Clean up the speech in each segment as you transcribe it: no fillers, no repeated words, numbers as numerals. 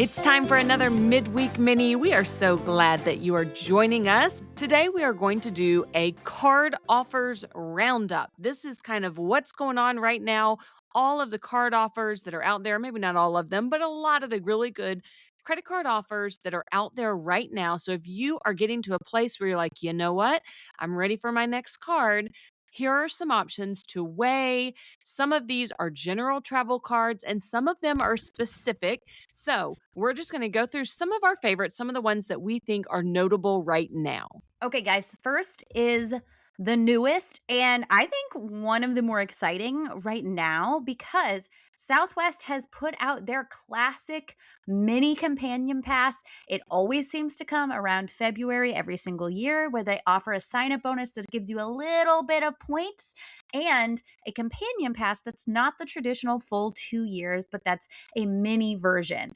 It's time for another Midweek Mini. We are so glad that you are joining us. Today, we are going to do a card offers roundup. This is kind of what's going on right now. All of the card offers that are out there, maybe not all of them, but a lot of the really good credit card offers that are out there right now. So if you are getting to a place where you're like, you know what, I'm ready for my next card, here are some options to weigh. Some of these are general travel cards and some of them are specific. So we're just going to go through some of our favorites, some of the ones that we think are notable right now. Okay, guys, first is the newest, and I think one of the more exciting right now because Southwest has put out their classic mini companion pass. It always seems to come around February every single year, where they offer a sign up bonus that gives you a little bit of points and a companion pass that's not the traditional full 2 years, but that's a mini version.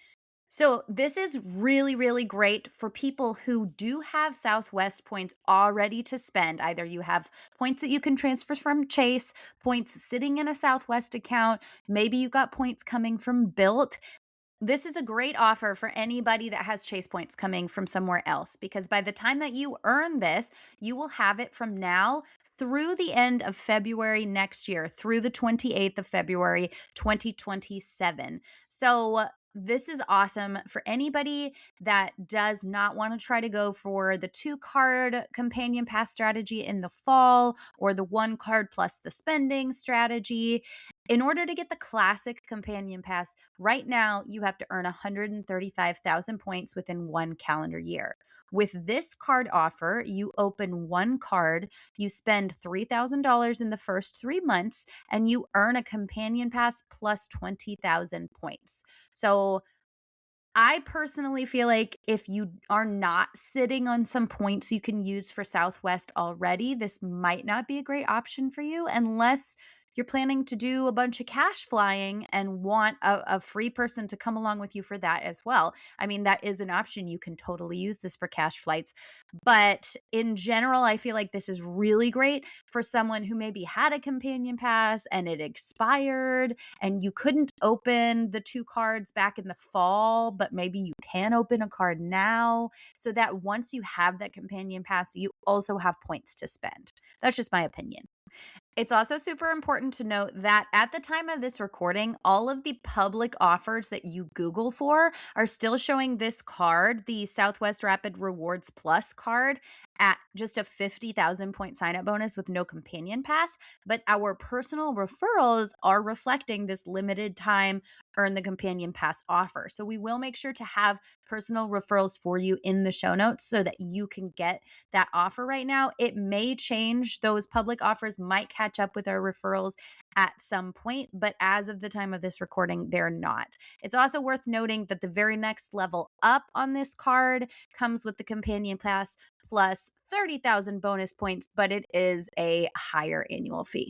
So, this is really, really great for people who do have Southwest points already to spend. Either you have points that you can transfer from Chase, points sitting in a Southwest account, maybe you got points coming from Built. This is a great offer for anybody that has Chase points coming from somewhere else because by the time that you earn this, you will have it from now through the end of February next year, through the 28th of February, 2027. So, this is awesome for anybody that does not want to try to go for the 2 card companion pass strategy in the fall or the 1 card plus the spending strategy. In order to get the classic companion pass, right now you have to earn 135,000 points within 1 calendar year. With this card offer, you open 1 card, you spend $3,000 in the first 3 months, and you earn a companion pass plus 20,000 points. So I personally feel like if you are not sitting on some points you can use for Southwest already, this might not be a great option for you unless you're planning to do a bunch of cash flying and want a free person to come along with you for that as well. I mean, that is an option. You can totally use this for cash flights. But in general, I feel like this is really great for someone who maybe had a companion pass and it expired and you couldn't open the 2 cards back in the fall, but maybe you can open a card now so that once you have that companion pass, you also have points to spend. That's just my opinion. It's also super important to note that at the time of this recording, all of the public offers that you Google for are still showing this card, the Southwest Rapid Rewards Plus card, at just a 50,000 point sign up bonus with no companion pass. But our personal referrals are reflecting this limited time earn the companion pass offer. So we will make sure to have personal referrals for you in the show notes so that you can get that offer right now. It may change. Those public offers might catch up with our referrals at some point, but as of the time of this recording, they're not. It's also worth noting that the very next level up on this card comes with the companion pass plus 30,000 bonus points, but it is a higher annual fee.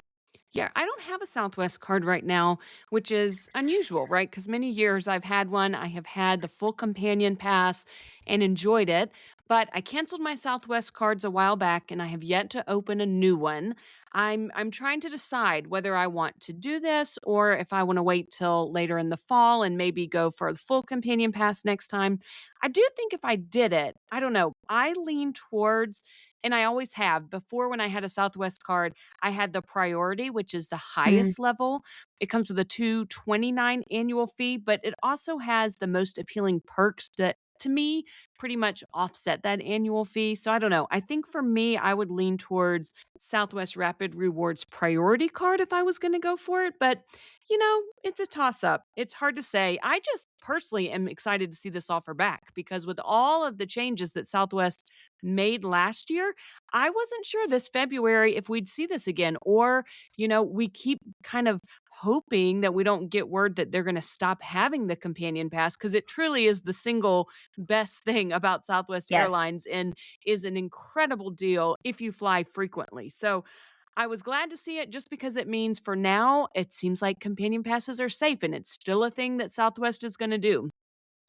Yeah, I don't have a Southwest card right now, which is unusual, right? Because many years I've had one. I have had the full companion pass and enjoyed it, but I canceled my Southwest cards a while back and I have yet to open a new one. I'm trying to decide whether I want to do this or if I want to wait till later in the fall and maybe go for the full companion pass next time. I do think if I did it, I don't know, I lean towards, and I always have before when I had a Southwest card, I had the priority, which is the Mm. highest level. It comes with a 229 annual fee, but it also has the most appealing perks that to me pretty much offset that annual fee. So I don't know. I think for me, I would lean towards Southwest Rapid Rewards priority card if I was going to go for it. But it's a toss up. It's hard to say. I just personally am excited to see this offer back because with all of the changes that Southwest made last year, I wasn't sure this February if we'd see this again. Or, we keep kind of hoping that we don't get word that they're going to stop having the companion pass because it truly is the single best thing about Southwest Yes. Airlines and is an incredible deal if you fly frequently. So I was glad to see it just because it means for now, it seems like companion passes are safe and it's still a thing that Southwest is going to do.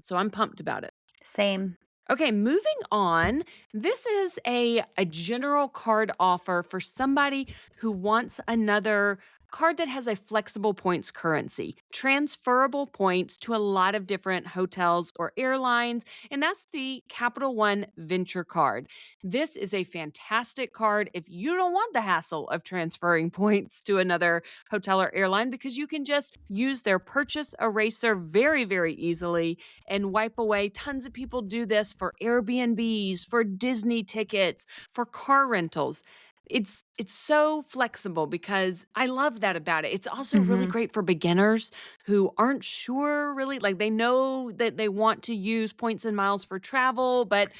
So I'm pumped about it. Same. Okay, moving on. This is a general card offer for somebody who wants another card that has a flexible points currency, transferable points to a lot of different hotels or airlines, and that's the Capital One Venture Card. This is a fantastic card if you don't want the hassle of transferring points to another hotel or airline because you can just use their purchase eraser very, very easily and wipe away. Tons of people do this for Airbnbs, for Disney tickets, for car rentals. It's so flexible because I love that about it. It's also really Mhm. great for beginners who aren't sure really, like they know that they want to use points and miles for travel, but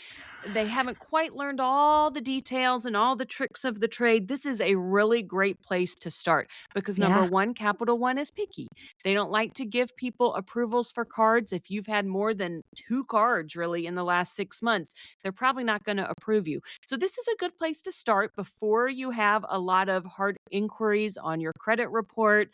they haven't quite learned all the details and all the tricks of the trade. This is a really great place to start because number Yeah. one, Capital One is picky. They don't like to give people approvals for cards. If you've had more than two cards really in the last 6 months, they're probably not going to approve you. So, this is a good place to start before you have a lot of hard inquiries on your credit report.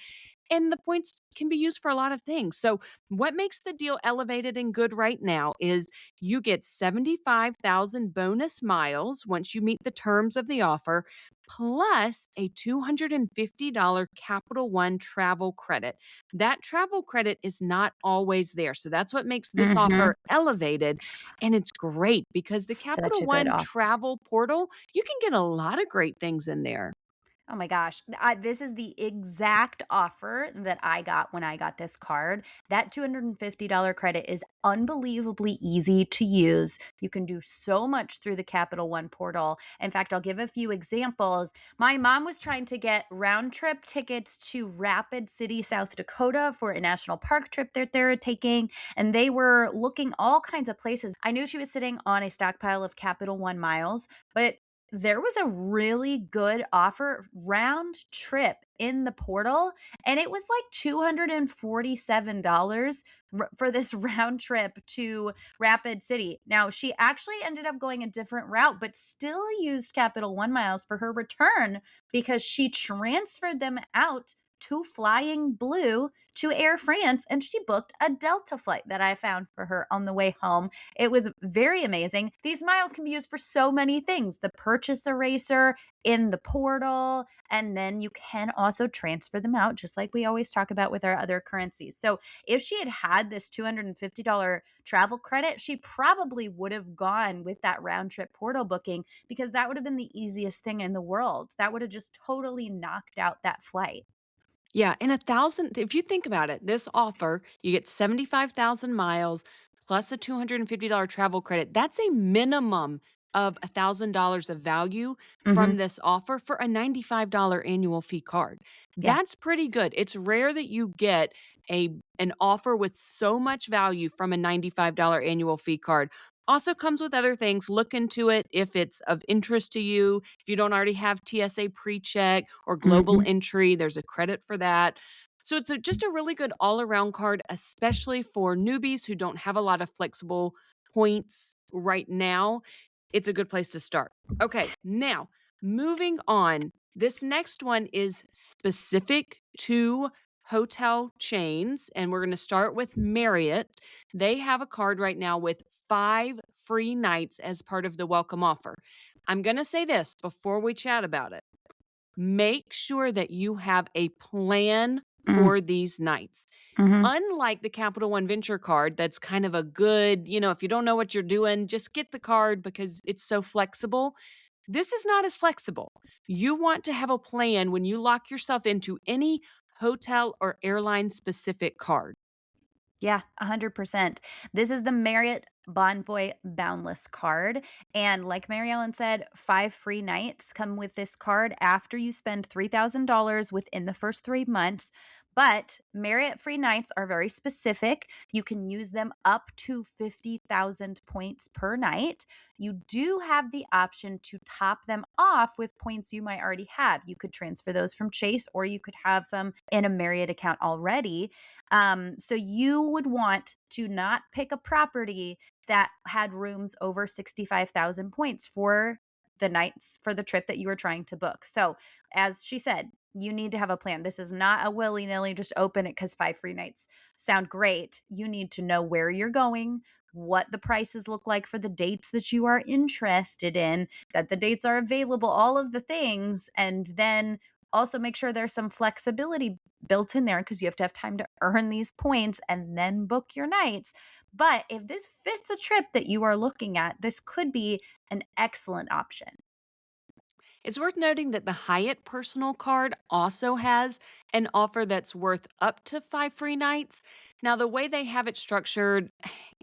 And the points can be used for a lot of things. So, what makes the deal elevated and good right now is you get 75,000 bonus miles once you meet the terms of the offer, plus a $250 Capital One travel credit. That travel credit is not always there. So, that's what makes this Mhm. offer elevated. And it's great because the Such Capital a good One offer. travel portal, you can get a lot of great things in there. Oh my gosh. This is the exact offer that I got when I got this card. That $250 credit is unbelievably easy to use. You can do so much through the Capital One portal. In fact, I'll give a few examples. My mom was trying to get round trip tickets to Rapid City, South Dakota for a national park trip that they're taking. And they were looking all kinds of places. I knew she was sitting on a stockpile of Capital One miles, but there was a really good offer round trip in the portal, and it was like $247 for this round trip to Rapid City. Now, she actually ended up going a different route, but still used Capital One miles for her return because she transferred them out to Flying Blue to Air France, and she booked a Delta flight that I found for her on the way home. It was very amazing. These miles can be used for so many things. The purchase eraser in the portal, and then you can also transfer them out, just like we always talk about with our other currencies. So if she had had this $250 travel credit, she probably would have gone with that round trip portal booking because that would have been the easiest thing in the world. That would have just totally knocked out that flight. Yeah, and 1,000 if you think about it, this offer, you get 75,000 miles plus a $250 travel credit. That's a minimum of $1,000 of value from Mhm. this offer for a $95 annual fee card. Yeah. That's pretty good. It's rare that you get an offer with so much value from a $95 annual fee card. Also comes with other things. Look into it if it's of interest to you. If you don't already have TSA pre-check or global Mhm. entry, there's a credit for that. So it's just a really good all-around card, especially for newbies who don't have a lot of flexible points right now. It's a good place to start. Okay, now moving on. This next one is specific to hotel chains, and we're going to start with Marriott. They have a card right now with 5 free nights as part of the welcome offer. I'm going to say this before we chat about it. Make sure that you have a plan Mm. for these nights. Mhm. Unlike the Capital One Venture card, that's kind of a good, if you don't know what you're doing, just get the card because it's so flexible. This is not as flexible. You want to have a plan when you lock yourself into any hotel or airline specific card. Yeah, 100%. This is the Marriott Bonvoy Boundless card. And like Mary Ellen said, 5 free nights come with this card after you spend $3,000 within the first 3 months. But Marriott free nights are very specific. You can use them up to 50,000 points per night. You do have the option to top them off with points you might already have. You could transfer those from Chase, or you could have some in a Marriott account already. So you would want to not pick a property that had rooms over 65,000 points for the nights for the trip that you were trying to book. So, as she said, you need to have a plan. This is not a willy nilly, just open it because 5 free nights sound great. You need to know where you're going, what the prices look like for the dates that you are interested in, that the dates are available, all of the things. And then Also, make sure there's some flexibility built in there because you have to have time to earn these points and then book your nights. But if this fits a trip that you are looking at, this could be an excellent option. It's worth noting that the Hyatt Personal card also has an offer that's worth up to 5 free nights. Now, the way they have it structured,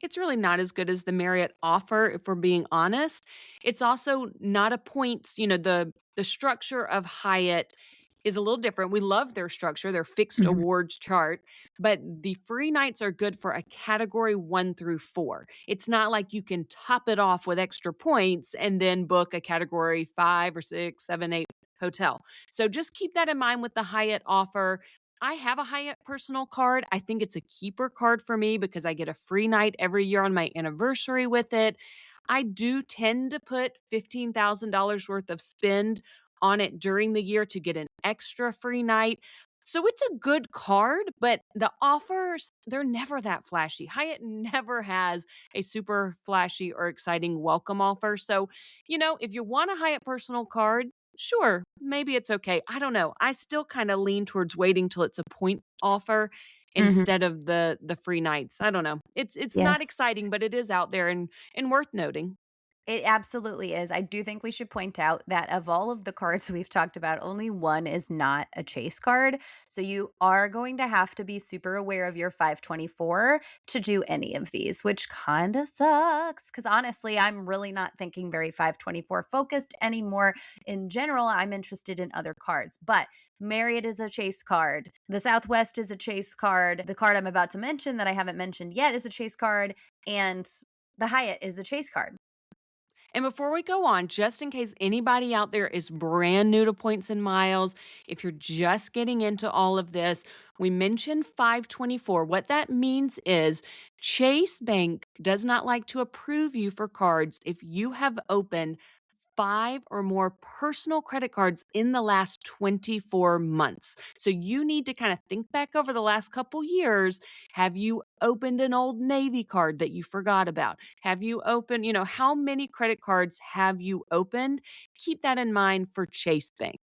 it's really not as good as the Marriott offer, if we're being honest. It's also not a points, the structure of Hyatt is a little different. We love their structure, their fixed Mhm. awards chart, but the free nights are good for a category 1 through 4. It's not like you can top it off with extra points and then book a category 5 or 6, 7, 8 hotel. So just keep that in mind with the Hyatt offer. I have a Hyatt Personal card. I think it's a keeper card for me because I get a free night every year on my anniversary with it. I do tend to put $15,000 worth of spend on it during the year to get an extra free night. So it's a good card, but the offers, they're never that flashy. Hyatt never has a super flashy or exciting welcome offer. So, if you want a Hyatt Personal card, sure, maybe it's okay. I don't know. I still kind of lean towards waiting till it's a point offer Mhm. instead of the free nights. I don't know. It's Yeah. not exciting, but it is out there and worth noting. It absolutely is. I do think we should point out that of all of the cards we've talked about, only one is not a chase card. So you are going to have to be super aware of your 524 to do any of these, which kind of sucks. Because honestly, I'm really not thinking very 524 focused anymore. In general, I'm interested in other cards. But Marriott is a chase card. The Southwest is a chase card. The card I'm about to mention that I haven't mentioned yet is a chase card. And the Hyatt is a chase card. And before we go on, just in case anybody out there is brand new to points and miles, if you're just getting into all of this, we mentioned 524. What that means is Chase Bank does not like to approve you for cards if you have opened 5 or more personal credit cards in the last 24 months. So you need to kind of think back over the last couple years. Have you opened an old Navy card that you forgot about? Have you opened, how many credit cards have you opened? Keep that in mind for Chase Bank.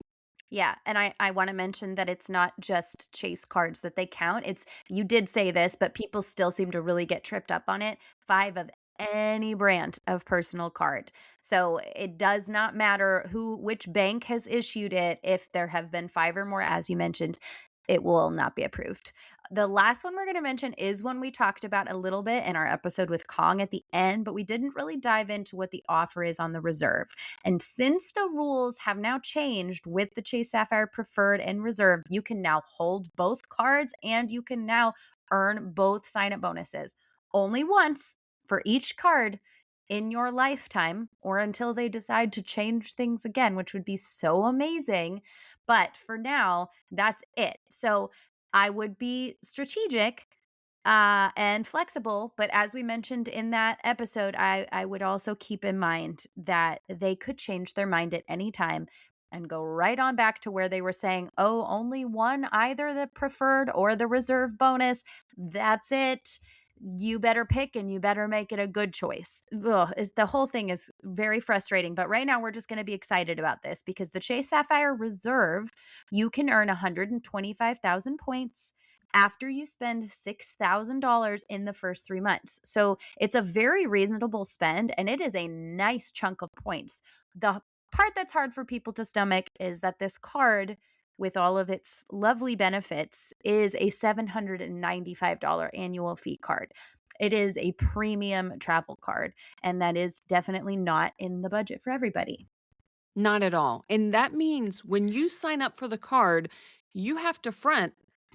Yeah, and I wanna mention that it's not just chase cards that they count, it's you did say this, but people still seem to really get tripped up on it, 5 of any brand of personal card. So, it does not matter which bank has issued it, if there have been 5 or more, as you mentioned, it will not be approved. The last one we're gonna mention is one we talked about a little bit in our episode with Kong at the end, but we didn't really dive into what the offer is on the reserve. And since the rules have now changed with the Chase Sapphire Preferred and Reserve, you can now hold both cards and you can now earn both sign up bonuses only once for each card in your lifetime or until they decide to change things again, which would be so amazing. But for now, that's it. So I would be strategic and flexible. But as we mentioned in that episode, I would also keep in mind that they could change their mind at any time and go right on back to where they were saying, oh, only one, either the preferred or the reserve bonus. That's it. You better pick and you better make it a good choice. The whole thing is very frustrating. But right now, we're just going to be excited about this because the Chase Sapphire Reserve, you can earn 125,000 points after you spend $6,000 in the first 3 months. So it's a very reasonable spend and it is a nice chunk of points. The part that's hard for people to stomach is that this card, with all of its lovely benefits, is a $795 annual fee card. It is a premium travel card, and that is definitely not in the budget for everybody. Not at all. And that means when you sign up for the card, you have to front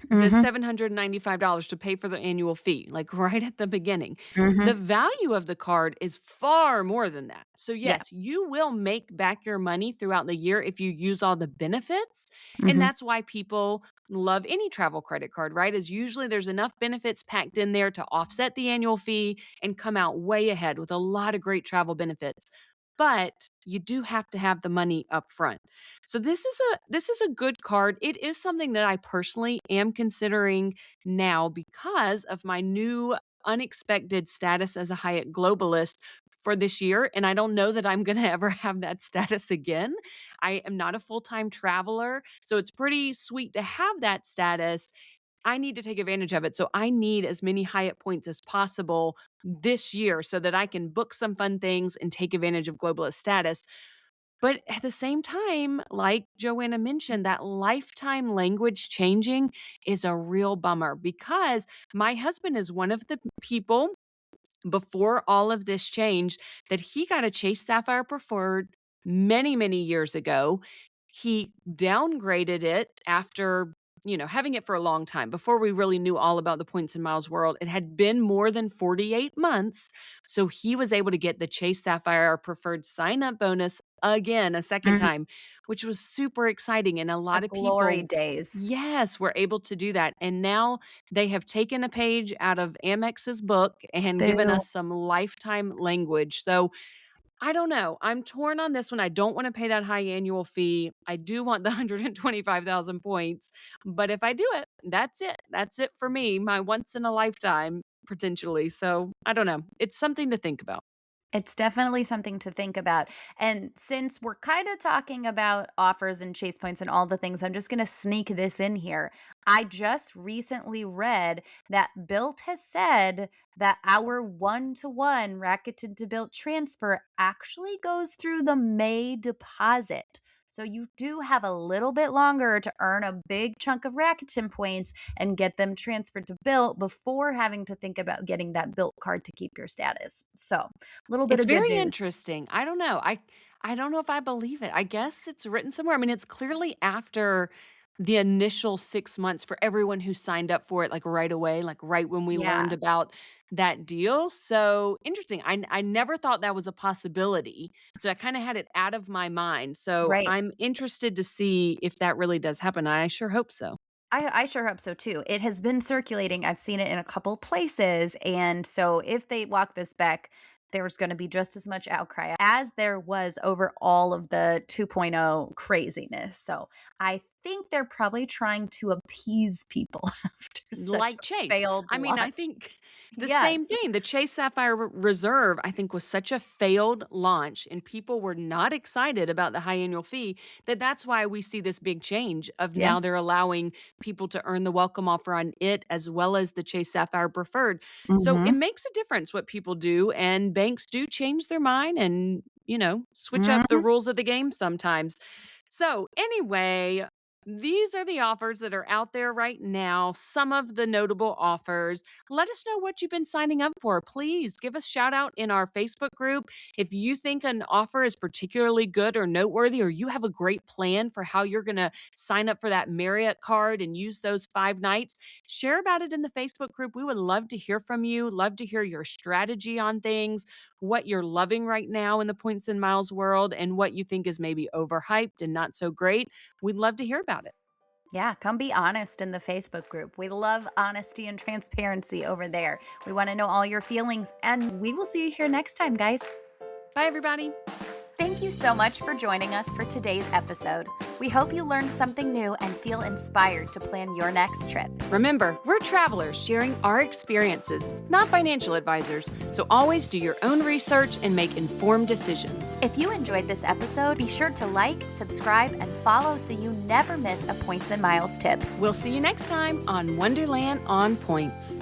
the Mhm. $795 to pay for the annual fee, like right at the beginning. The Mhm. value of the card is far more than that. So, Yeah. yes, you will make back your money throughout the year if you use all the benefits. And Mhm. that's why people love any travel credit card, right? Is usually there's enough benefits packed in there to offset the annual fee and come out way ahead with a lot of great travel benefits. But you do have to have the money up front. So this is a good card. It is something that I personally am considering now because of my new unexpected status as a Hyatt globalist for this year, and I don't know that I'm gonna ever have that status again. I am not a full-time traveler, so it's pretty sweet to have that status. I need to take advantage of it, so I need as many Hyatt points as possible this year so that I can book some fun things and take advantage of globalist status. But at the same time, like Joanna mentioned, that lifetime language changing is a real bummer because my husband is one of the people before all of this changed that he got a Chase Sapphire Preferred many, many years ago. He downgraded it after, having it for a long time before we really knew all about the points and miles world. It had been more than 48 months. So he was able to get the Chase Sapphire Preferred sign up bonus again, a second Mhm. time, which was super exciting. And a The lot of glory people, days. yes, were able to do that. And now they have taken a page out of Amex's book and given Boo. us some lifetime language. So I don't know. I'm torn on this one. I don't want to pay that high annual fee. I do want the 125,000 points. But if I do it, that's it. That's it for me, my once in a lifetime potentially. So I don't know. It's something to think about. It's definitely something to think about. And since we're kind of talking about offers and chase points and all the things, I'm just going to sneak this in here. I just recently read that Built has said that our one-to-one racketed to Built transfer actually goes through the May deposit. So you do have a little bit longer to earn a big chunk of Rakuten points and get them transferred to Built before having to think about getting that Built card to keep your status. So, little bit It's of good very news. interesting. I don't know. I don't know if I believe it. I guess it's written somewhere. I mean, it's clearly after the initial 6 months for everyone who signed up for it, like, right away, like, right when we learned Yeah, about that deal. So, interesting. I never thought that was a possibility, so I kinda had it out of my mind. So, right. I'm interested to see if that really does happen. I sure hope so. I sure hope so too. It has been circulating. I've seen it in a couple places. And so if they walk this back, there's going to be just as much outcry as there was over all of the 2.0 craziness. So I think they're probably trying to appease people after such Like a Chase. failed I mean, I launch. think the Yes. same thing. The Chase Sapphire Reserve, I think, was such a failed launch, and people were not excited about the high annual fee that's why we see this big change of Yeah. now they're allowing people to earn the welcome offer on it as well as the Chase Sapphire Preferred. So it Hmm. makes a difference what people do, and banks do change their mind and, switch up the Hmm. rules of the game sometimes. So, anyway, these are the offers that are out there right now, some of the notable offers. Let us know what you've been signing up for. Please give us shout out in our Facebook group. If you think an offer is particularly good or noteworthy, or you have a great plan for how you're going to sign up for that Marriott card and use those 5 nights, share about it in the Facebook group. We would love to hear from you, love to hear your strategy on things, what you're loving right now in the points and miles world, and what you think is maybe overhyped and not so great. We'd love to hear about it. Yeah, come be honest in the Facebook group. We love honesty and transparency over there. We want to know all your feelings, and we will see you here next time, guys. Bye, everybody. Thank you so much for joining us for today's episode. We hope you learned something new and feel inspired to plan your next trip. Remember, we're travelers sharing our experiences, not financial advisors, so always do your own research and make informed decisions. If you enjoyed this episode, be sure to like, subscribe, and follow so you never miss a Points and Miles tip. We'll see you next time on Wonderland on Points.